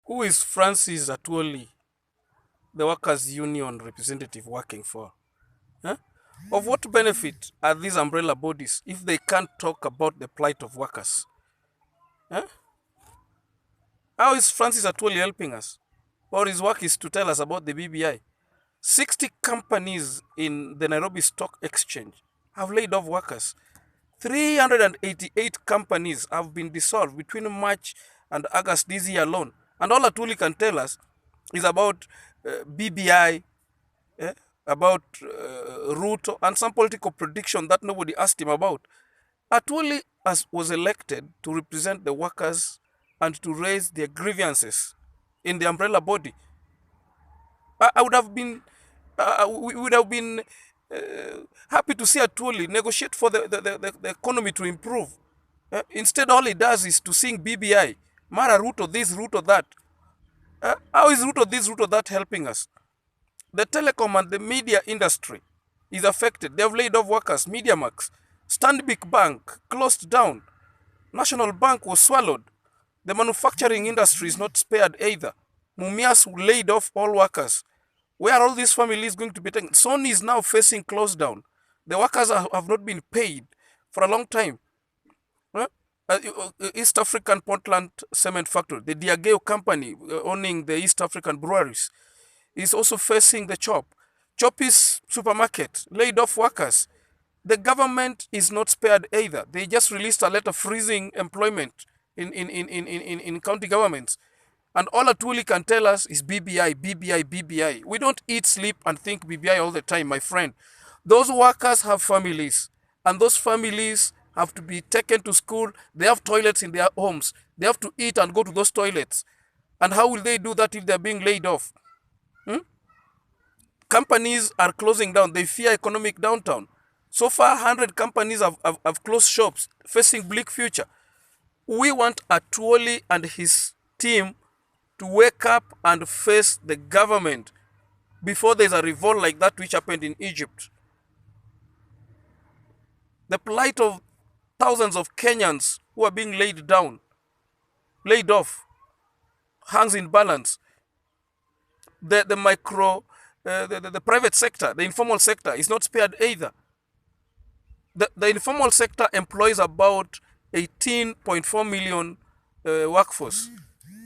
Who is Francis Atwoli, the workers' union representative, working for? Huh? Of what benefit are these umbrella bodies if they can't talk about the plight of workers? Huh? How is Francis Atwoli helping us? Or his work is to tell us about the BBI? 60 companies in the Nairobi Stock Exchange have laid off workers. 388 companies have been dissolved between March and August this year alone. And all Atwoli can tell us is about BBI, about Ruto, and some political prediction that nobody asked him about. Atwoli was elected to represent the workers and to raise their grievances in the umbrella body. I would have been, we would have been happy to see Atwoli negotiate for the economy to improve. Instead, all he does is to sing BBI, Mara Ruto this, Ruto that. How is Ruto this, Ruto that helping us? The telecom and the media industry is affected. They have laid off workers. MediaMax, Stanbic Bank closed down. National Bank was swallowed. The manufacturing industry is not spared either. Mumias laid off all workers. Where are all these families going to be taken? Sony is now facing close down. The workers have not been paid for a long time. East African Portland Cement Factory, the Diageo company owning the East African Breweries, is also facing the chop. Chippies supermarket laid off workers. The government is not spared either. They just released a letter freezing employment in county governments. And all Atwoli can tell us is BBI, BBI, BBI. We don't eat, sleep, and think BBI all the time, my friend. Those workers have families, and those families have to be taken to school. They have toilets in their homes. They have to eat and go to those toilets. And how will they do that if they're being laid off? Companies are closing down. They fear economic downturn. So far, 100 companies have closed shops, facing bleak future. We want Atwoli and his team to wake up and face the government before there's a revolt like that which happened in Egypt. The plight of thousands of Kenyans who are being laid off, hangs in balance. The private sector, the informal sector is not spared either. The informal sector employs about 18.4 million workforce,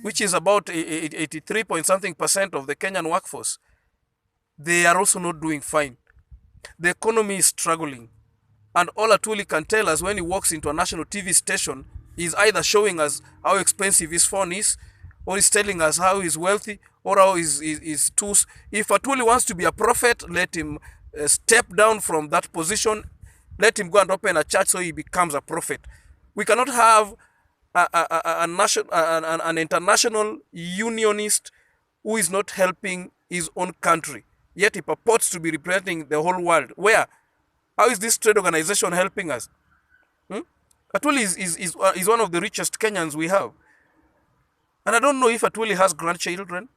which is about 83 point something % of the Kenyan workforce. They are also not doing fine. The economy is struggling. And all Atwoli can tell us when he walks into a national TV station is either showing us how expensive his phone is, or he's telling us how he's wealthy, or how he's too. If Atwoli wants to be a prophet, let him step down from that position. Let him go and open a church so he becomes a prophet. We cannot have an international unionist who is not helping his own country, yet he purports to be representing the whole world. Where? How is this trade organization helping us? Atwoli is one of the richest Kenyans we have. And I don't know if Atwoli has grandchildren.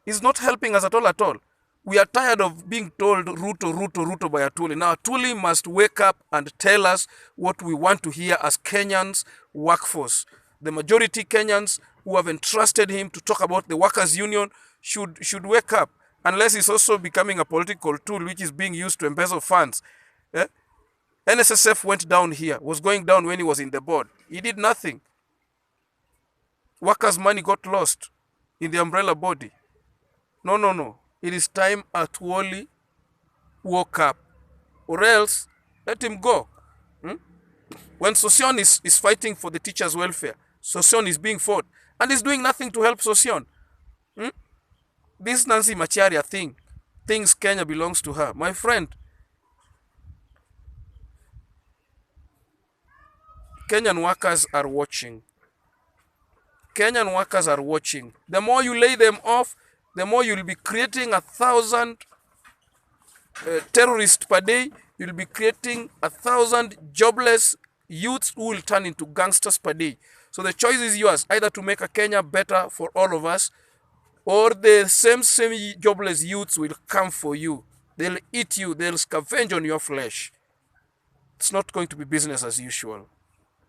He's not helping us at all. We are tired of being told Ruto, Ruto, Ruto by Atwoli. Now Atwoli must wake up and tell us what we want to hear as Kenyans workforce. The majority Kenyans who have entrusted him to talk about the workers' union should wake up. Unless it's also becoming a political tool which is being used to embezzle funds. NSSF went down here, was going down when he was in the board. He did nothing. Workers' money got lost in the umbrella body. No. It is time Atwoli woke up. Or else, let him go. When Sosion is fighting for the teachers' welfare, Sosion is being fought. And he's doing nothing to help Sosion. This Nancy Macharia thing, thinks Kenya belongs to her. My friend, Kenyan workers are watching. Kenyan workers are watching. The more you lay them off, the more you'll be creating 1,000 terrorists per day. You'll be creating 1,000 jobless youths who will turn into gangsters per day. So the choice is yours, either to make a Kenya better for all of us, or the same jobless youths will come for you. They'll eat you. They'll scavenge on your flesh. It's not going to be business as usual.